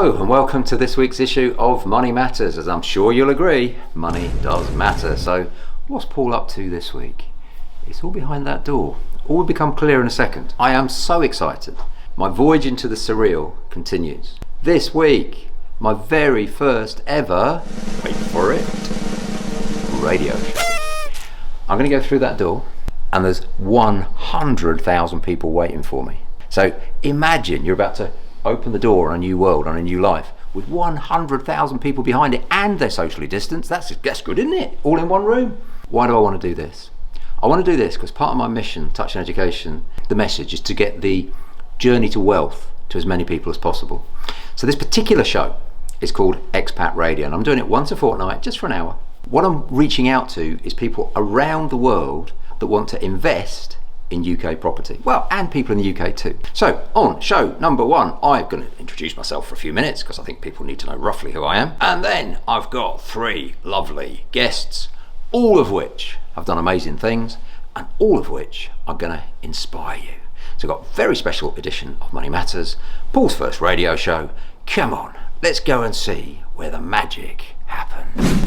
Hello and welcome to this week's issue of Money Matters. As I'm sure you'll agree, money does matter. So what's Paul up to this week? It's all behind that door. All will become clear in a second. I am so excited. My voyage into the surreal continues. This week, my very first ever, wait for it, radio show. I'm going to go through that door and there's 100,000 people waiting for me. So imagine you're about to open the door on a new world, on a new life, with 100,000 people behind it and they're socially distanced. That's good, isn't it? All in one room. Why do I want to do this? I want to do this because part of my mission, Touchstone Education, the message is to get the journey to wealth to as many people as possible. So this particular show is called XPat Radio and I'm doing it once a fortnight, just for an hour. What I'm reaching out to is people around the world that want to invest in UK property. Well, and people in the UK too. So on show number one, I'm going to introduce myself for a few minutes because I think people need to know roughly who I am. And then I've got three lovely guests, all of which have done amazing things and all of which are going to inspire you. So I've got a very special edition of Money Matters, Paul's first radio show. Come on, let's go and see where the magic happens.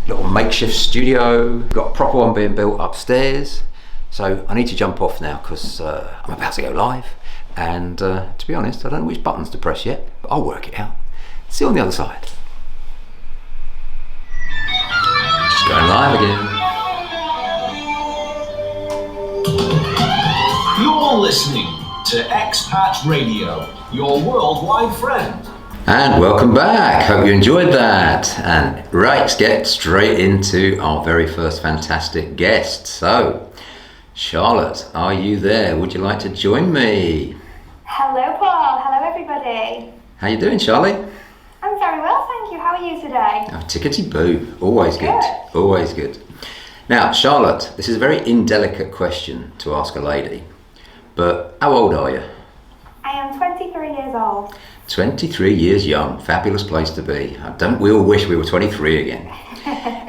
Little makeshift studio, got a proper one being built upstairs. So I need to jump off now because I'm about to go live and to be honest, I don't know which buttons to press yet, but I'll work it out. See you on the other side. Just going live again. You're listening to XPat Radio, your worldwide friend. And welcome back. Hope you enjoyed that. And right, let's get straight into our very first fantastic guest. So, Charlotte, are you there? Would you like to join me? Hello, Paul. Hello, everybody. How you doing, Charlie? I'm very well, thank you. How are you today? Oh, tickety-boo. Always good. Always good. Now, Charlotte, this is a very indelicate question to ask a lady, but how old are you? I am 23 years old. 23 years young. Fabulous place to be. Don't we all wish we were 23 again?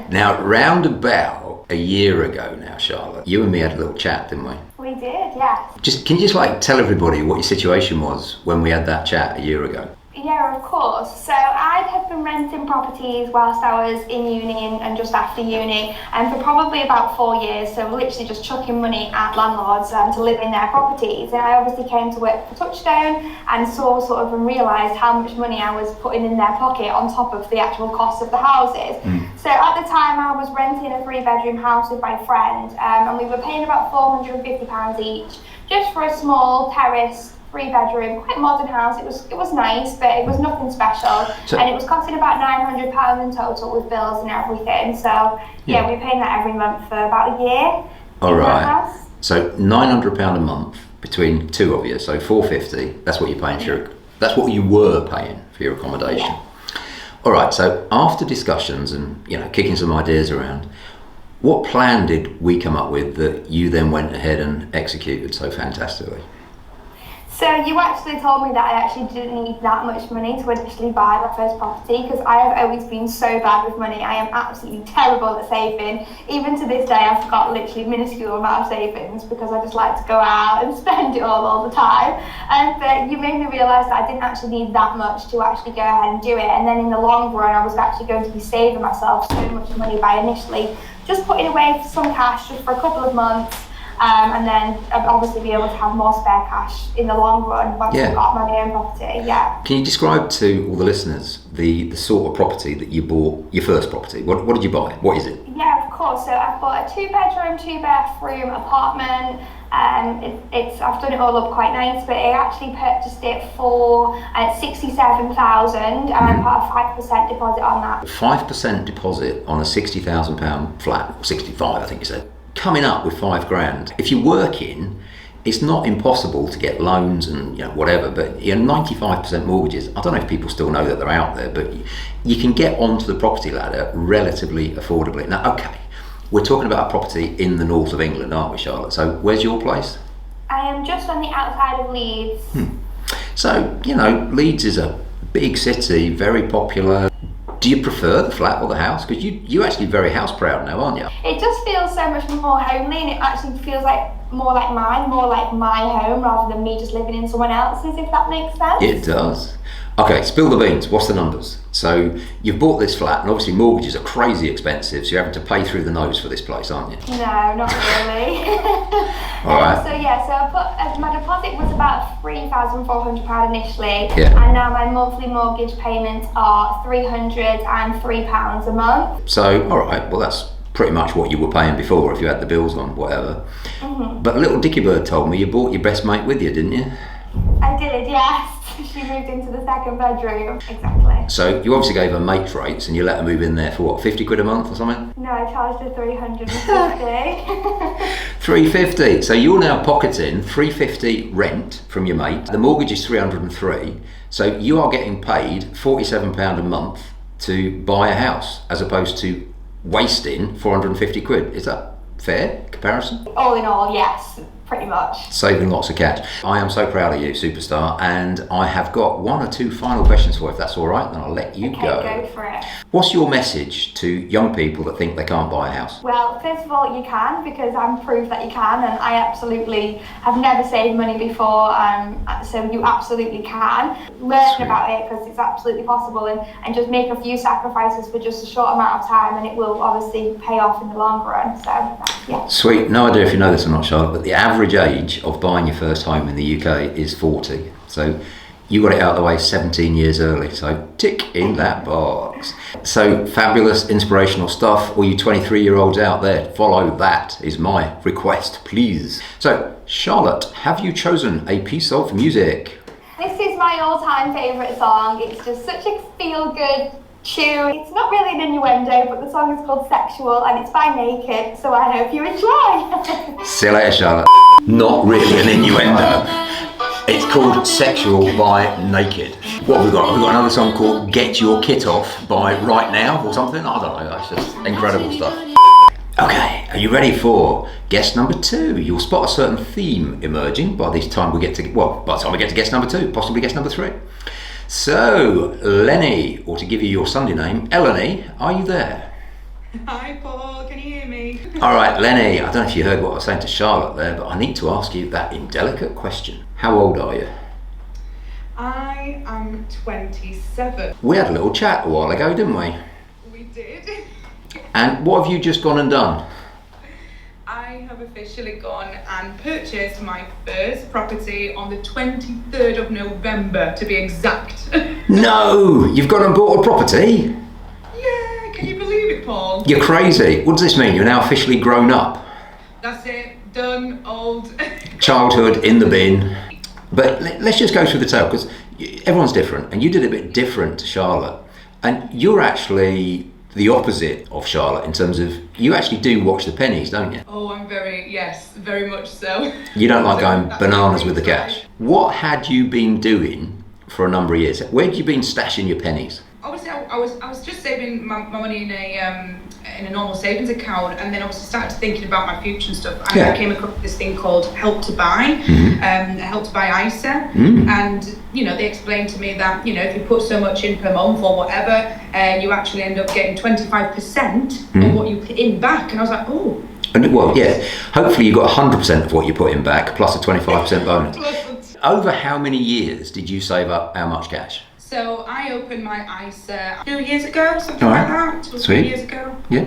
Now, round about a year ago now, Charlotte, you and me had a little chat, didn't we? We did, yes. Can you just tell everybody what your situation was when we had that chat a year ago? Yeah, of course. So I had been renting properties whilst I was in uni and just after uni, and for probably about 4 years, so literally just chucking money at landlords to live in their properties. And I obviously came to work for Touchstone and saw and realised how much money I was putting in their pocket on top of the actual cost of the houses. So at the time I was renting a 3-bedroom house with my friend and we were paying about £450 each just for a small terrace 3-bedroom, quite modern house. It was nice, but it was nothing special, and it was costing about £900 in total with bills and everything. So yeah, we were paying that every month for about a year. All right. So £900 a month between two of you, so $450. That's what you're paying for. That's what you were paying for your accommodation. Yeah. All right. So after discussions and kicking some ideas around, what plan did we come up with that you then went ahead and executed so fantastically? So you actually told me that I actually didn't need that much money to initially buy my first property because I have always been so bad with money. I am absolutely terrible at saving. Even to this day, I've got literally minuscule amount of savings because I just like to go out and spend it all the time. But you made me realise that I didn't actually need that much to actually go ahead and do it. And then in the long run, I was actually going to be saving myself so much money by initially just putting away some cash just for a couple of months. And then I'd obviously be able to have more spare cash in the long run once I've got my own property. Yeah. Can you describe to all the listeners the sort of property that you bought, your first property? What did you buy? What is it? Yeah, of course. So I've bought a 2-bedroom, 2-bathroom apartment. I've done it all up quite nice, but I actually purchased it for £67,000 and I put a 5% deposit on that. 5% deposit on a £60,000 flat, 65 I think you said. Coming up with £5,000. If you're working, it's not impossible to get loans and whatever, but 95% mortgages, I don't know if people still know that they're out there, but you can get onto the property ladder relatively affordably. Now, okay, we're talking about a property in the north of England, aren't we, Charlotte? So where's your place? I am just on the outside of Leeds. So, Leeds is a big city, very popular. Do you prefer the flat or the house? Because you're actually very house proud now, aren't you? It just feels so much more homely, and it actually feels more like mine, more like my home, rather than me just living in someone else's, if that makes sense. It does. Okay, spill the beans. What's the numbers? So you've bought this flat, and obviously mortgages are crazy expensive, so you're having to pay through the nose for this place, aren't you? No, not really. All right. So I put my deposit was about £3,400 initially, Yeah. and now my monthly mortgage payments are £303 a month. So, all right, well that's pretty much what you were paying before if you had the bills on, whatever. But little Dicky Bird told me you brought your best mate with you, didn't you? I did, yes. She moved into the second bedroom. Exactly. So you obviously gave her mates rates and you let her move in there for what, 50 quid a month or something? No, I charged her 350. 350. So you're now pocketing 350 rent from your mate. The mortgage is 303. So you are getting paid £47 a month to buy a house as opposed to wasting 450 quid. Is that fair comparison? All in all, yes, pretty much. Saving lots of cash. I am so proud of you, superstar, and I have got one or two final questions for you, if that's all right, then I'll let you go. Go for it. What's your message to young people that think they can't buy a house? Well, first of all, you can, because I'm proof that you can, and I absolutely have never saved money before, so you absolutely can. Learn Sweet. about it, because it's absolutely possible, and just make a few sacrifices for just a short amount of time, and it will obviously pay off in the long run. So, yeah. Sweet. No idea if you know this or not, Charlotte, but the average age of buying your first home in the UK is 40. So you got it out of the way 17 years early, so tick in that box. So fabulous, inspirational stuff. All you 23-year-olds out there, follow that is my request, please. So Charlotte, have you chosen a piece of music? This is my all-time favourite song. It's just such a feel-good tune. It's not really an innuendo, but the song is called Sexual, and it's by Naked, so I hope you enjoy. See you later, Charlotte. Not really an innuendo. It's called Sexual by Naked. What have we got? Have we got another song called Get Your Kit Off by Right Now or something? I don't know, that's just incredible stuff. Okay, are you ready for guest number 2? You'll spot a certain theme emerging by the time we get to guest number 2, possibly guest number 3. So, Lenny, or to give you your Sunday name, Eleni, are you there? Hi Paul, can you hear me? All right, Lenny, I don't know if you heard what I was saying to Charlotte there, but I need to ask you that indelicate question. How old are you? I am 27. We had a little chat a while ago, didn't we? We did. And what have you just gone and done? I have officially gone and purchased my first property on the 23rd of November, to be exact. No, you've gone and bought a property? Yeah, can you believe it, Paul? You're crazy. What does this mean? You're now officially grown up? That's it, done, old. Childhood in the bin. But let's just go through the tale, because everyone's different, and you did a bit different to Charlotte. And you're actually the opposite of Charlotte in terms of you actually do watch the pennies, don't you? Oh, yes, very much so. You don't like So going that's bananas my with the side. cash. What had you been doing for a number of years? Where had you been stashing your pennies? Obviously, I was just saving my money in a normal savings account, and then obviously started thinking about my future and stuff. And Yeah. I came across this thing called Help to Buy, Help to Buy ISA, Mm. and they explained to me that if you put so much in per month or whatever, you actually end up getting 25% of what you put in back. And I was like, oh. And well, yeah, hopefully you got 100% of what you put in back plus a 25% bonus. Over how many years did you save up how much cash? So I opened my ISA 2 years ago, something All like right. that, 2 or 3 Sweet. years ago. Yeah,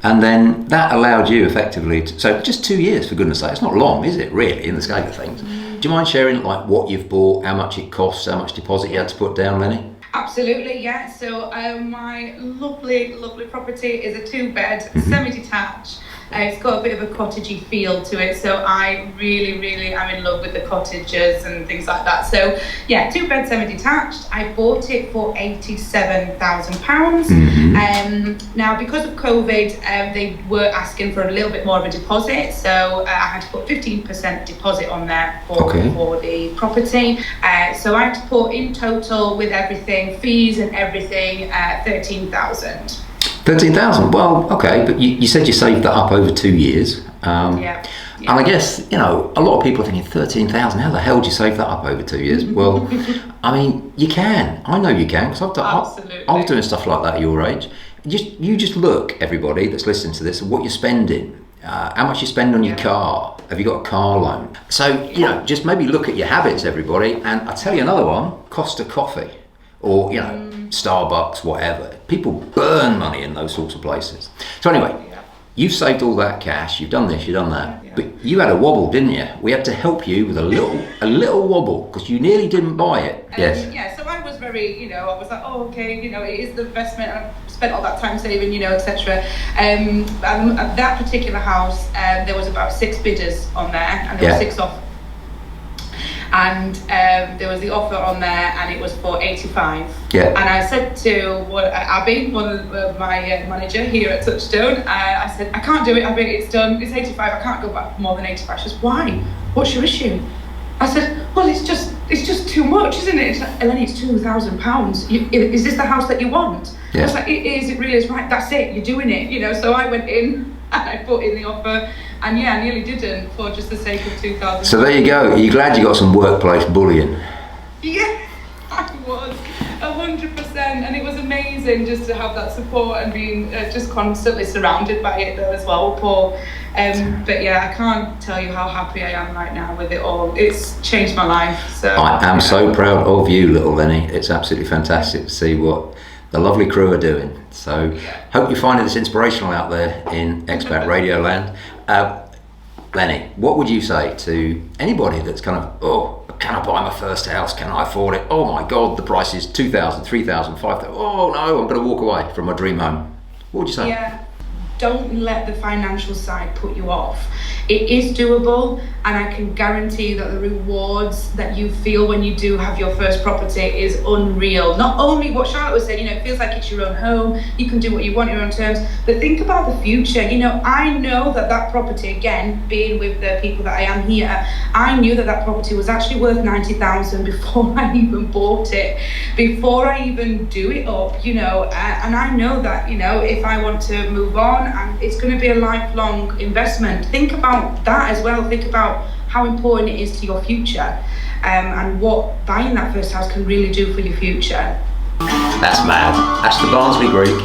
and then that allowed you effectively to, so just 2 years, for goodness sake. It's not long, is it, really, in the scale of things? Do you mind sharing like what you've bought, how much it costs, how much deposit you had to put down, Lenny? Absolutely, yeah. So my lovely property is a 2-bed, semi-detached. It's got a bit of a cottagey feel to it, so I really am in love with the cottages and things like that. So yeah, 2-bed, semi-detached. I bought it for £87,000. Now because of COVID, they were asking for a little bit more of a deposit, so I had to put 15% deposit on there for the property. So I had to put in total with everything, fees and everything, 13,000. 13,000. Well, okay, but you said you saved that up over 2 years. Yeah. And I guess, a lot of people are thinking 13,000, how the hell do you save that up over 2 years? Well, I mean, you can. I know you can, because I was doing stuff like that at your age. You just look, everybody that's listening to this, at what you're spending. How much you spend on your car. Have you got a car loan? So, just maybe look at your habits, everybody. And I'll tell you another one, Costa Coffee. or Starbucks, whatever. People burn money in those sorts of places. So anyway, you've saved all that cash, you've done this, you've done that, but you had a wobble, didn't you? We had to help you with a little wobble because you nearly didn't buy it. Yes. Yeah, so I was very, I was like, oh, okay, it is the investment. I've spent all that time saving, etc. At that particular house, there was about 6 bidders on there, and there were 6 offers. And there was the offer on there, and it was for 85. Yeah. And I said to Abby, one of my manager here at Touchstone, I said, I can't do it, Abby, it's done, it's 85, I can't go back more than 85. She says, why? What's your issue? I said, well, it's just too much, isn't it? She's like, Eleni, it's £2,000. Is this the house that you want? Yeah. I was like, it really is. Right, that's it, you're doing it. So I went in and I put in the offer, and I nearly didn't for just the sake of £2,000. So there you go. Are you glad you got some workplace bullying? Yeah, I was 100%, and it was amazing just to have that support and being just constantly surrounded by it though as well, Paul. But yeah, I can't tell you how happy I am right now with it all. It's changed my life. So I am so proud of you, little Lenny. It's absolutely fantastic to see what the lovely crew are doing. So hope you're finding this inspirational out there in XPat Radio land. Lenny, what would you say to anybody that's kind of, can I buy my first house? Can I afford it? Oh my God, the price is 2,000, 3,000, 5,000. Oh no, I'm going to walk away from my dream home. What would you say? Yeah, don't let the financial side put you off. It is doable, and I can guarantee that the rewards that you feel when you do have your first property is unreal. Not only what Charlotte was saying, it feels like it's your own home, you can do what you want, your own terms, but think about the future. I know that property, again, being with the people that I am here, I knew that property was actually worth 90,000 before I even bought it, before I even do it up, and I know that, if I want to move on, and it's going to be a lifelong investment. Think about that as well. Think about how important it is to your future, and what buying that first house can really do for your future. That's mad. That's the Barnsley Greek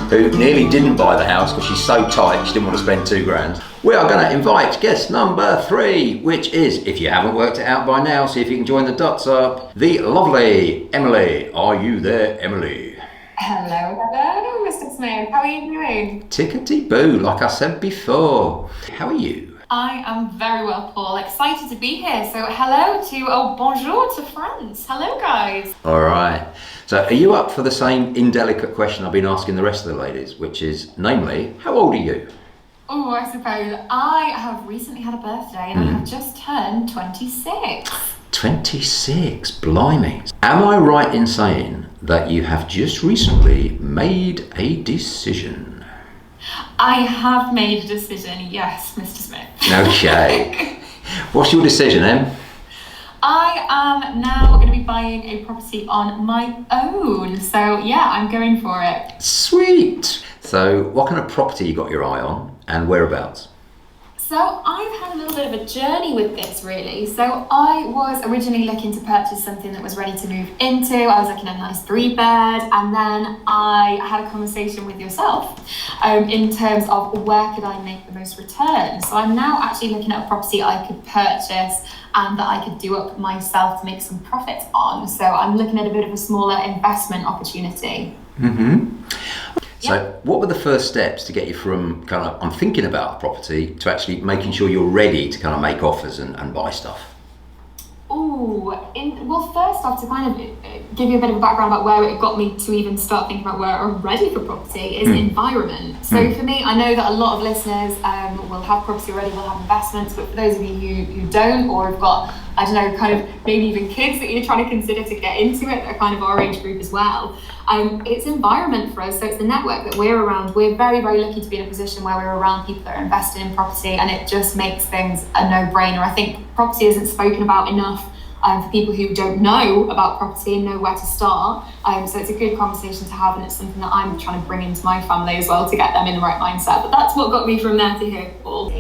who nearly didn't buy the house because she's so tight she didn't want to spend £2,000. We are going to invite guest number 3, which is, if you haven't worked it out by now, see if you can join the dots up, the lovely Emily. Are you there, Emily? Hello, Mr. Smith. How are you doing? Tickety-boo, like I said before. How are you? I am very well, Paul. Excited to be here. So hello to, bonjour to France. Hello, guys. All right. So are you up for the same indelicate question I've been asking the rest of the ladies, which is, namely, how old are you? Oh, I suppose I have recently had a birthday and I have just turned 26. 26, blimey. Am I right in saying that you have just recently made a decision? I have made a decision, yes, Mr. Smith. Okay. What's your decision, Em? I am now going to be buying a property on my own. So yeah, I'm going for it. Sweet. So what kind of property you got your eye on and whereabouts? So I've had a little bit of a journey with this, really. So I was originally looking to purchase something that was ready to move into. I was looking at a nice 3-bed, and then I had a conversation with yourself in terms of where could I make the most return. So I'm now actually looking at a property I could purchase and that I could do up myself to make some profit on. So I'm looking at a bit of a smaller investment opportunity. Mm-hmm. So what were the first steps to get you from kind of, I'm thinking about a property, to actually making sure you're ready to kind of make offers and buy stuff? Well, first off, to kind of give you a bit of a background about where it got me to even start thinking about where I'm ready for property is environment. So for me, I know that a lot of listeners will have property already, will have investments, but for those of you who don't, or have got, I don't know, kind of maybe even kids that you're trying to consider to get into it, that are kind of our age group as well, it's environment for us. So it's the network that we're around. We're very, very lucky to be in a position where we're around people that are invested in property, and it just makes things a no-brainer. I think property isn't spoken about enough for people who don't know about property and know where to start. So it's a good conversation to have, and it's something that I'm trying to bring into my family as well to get them in the right mindset. But that's what got me from there to here, Paul.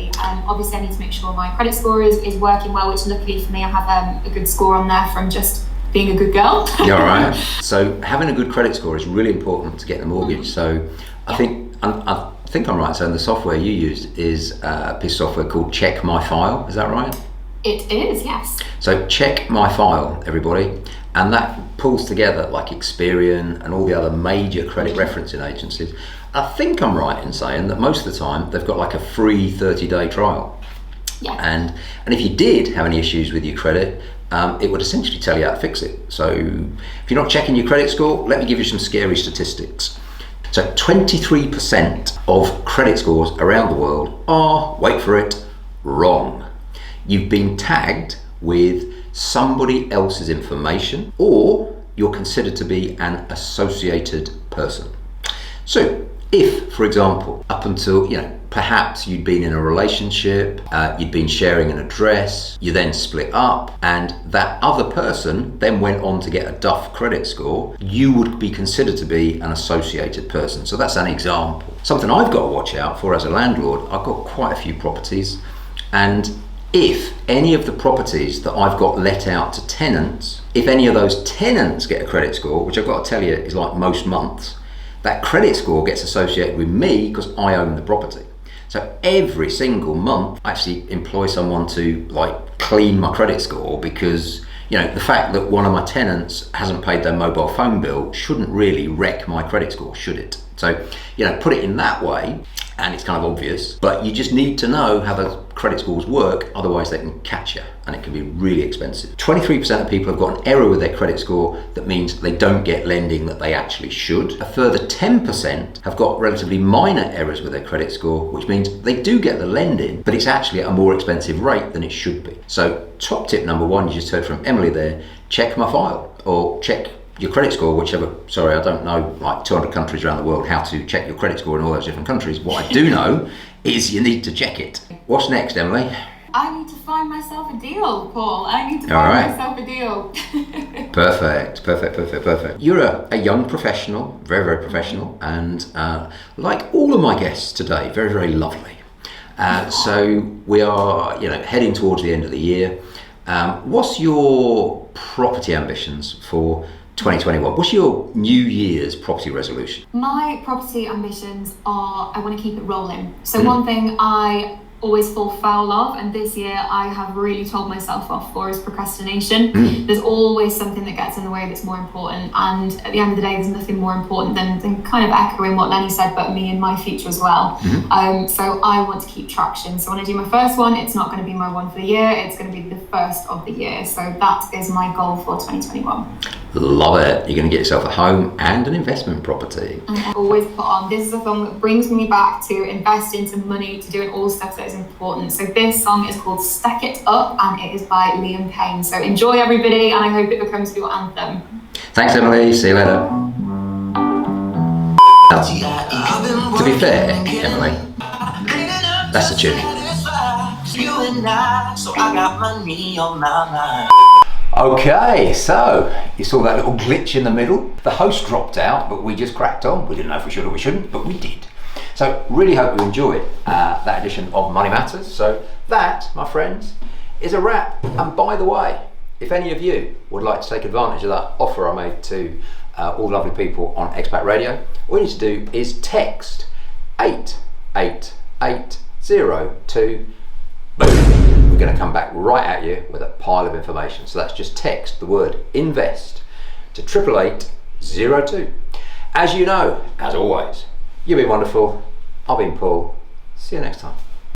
Obviously, I need to make sure my credit score is working well, which luckily for me, I have a good score on there from just being a good girl. Yeah, all right. So having a good credit score is really important to get the mortgage. So I think I'm right. So the software you used is a piece of software called Check My File. Is that right? It is, yes. So Check My File, everybody. and that pulls together like Experian and all the other major credit referencing agencies. I think I'm right in saying that most of the time they've got like a free 30-day trial. Yeah. And if you did have any issues with your credit, it would essentially tell you how to fix it. So if you're not checking your credit score, let me give you some scary statistics. So 23% of credit scores around the world are, wait for it, wrong. You've been tagged with somebody else's information, or you're considered to be an associated person. So if, for example, up until, perhaps you'd been in a relationship, you'd been sharing an address, you then split up, and that other person then went on to get a Duff credit score, you would be considered to be an associated person. So that's an example. Something I've got to watch out for as a landlord, I've got quite a few properties, and if any of the properties that I've got let out to tenants, if any of those tenants get a credit score, which I've got to tell you is like most months, that credit score gets associated with me because I own the property. So every single month I actually employ someone to like clean my credit score, because the fact that one of my tenants hasn't paid their mobile phone bill shouldn't really wreck my credit score, should it? So put it in that way, and it's kind of obvious, but you just need to know how the credit scores work, otherwise they can catch you and it can be really expensive. 23% of people have got an error with their credit score that means they don't get lending that they actually should. A further 10% have got relatively minor errors with their credit score, which means they do get the lending, but it's actually at a more expensive rate than it should be. So top tip number one, you just heard from Emily there, check my file, or check your credit score, whichever. Sorry, I don't know like 200 countries around the world how to check your credit score in all those different countries. What I do know is you need to check it. What's next, Emily? I need to find myself a deal, Paul. I need to find myself a deal. Perfect. You're a young professional, very, very professional, and like all of my guests today, very, very lovely. So we are, heading towards the end of the year. What's your property ambitions for 2021? What's your New Year's property resolution? My property ambitions are, I want to keep it rolling. So one thing I always fall foul of, and this year I have really told myself off for, is procrastination. There's always something that gets in the way that's more important, and at the end of the day there's nothing more important than kind of echoing what Lenny said, but me and my future as well. So I want to keep traction. So when I do my first one, it's not going to be my one for the year, it's going to be the first of the year. So that is my goal for 2021. Love it. You're going to get yourself a home and an investment property. And I always put on, this is a song that brings me back to investing some money, to doing all stuff that is important. So this song is called Stack It Up, and it is by Liam Payne. So enjoy, everybody, and I hope it becomes your anthem. Thanks, Emily. See you later. To be fair, Emily, that's the tune. Okay, so you saw that little glitch in the middle. The host dropped out, but we just cracked on. We didn't know if we should or we shouldn't, but we did. So really hope you enjoyed that edition of Money Matters. So that, my friends, is a wrap. And by the way, if any of you would like to take advantage of that offer I made to all lovely people on XPat Radio, all you need to do is text 88802. Boom. We're going to come back right at you with a pile of information. So that's just text the word invest to 88802. As you know, as always, you've been wonderful. I've been Paul. See you next time.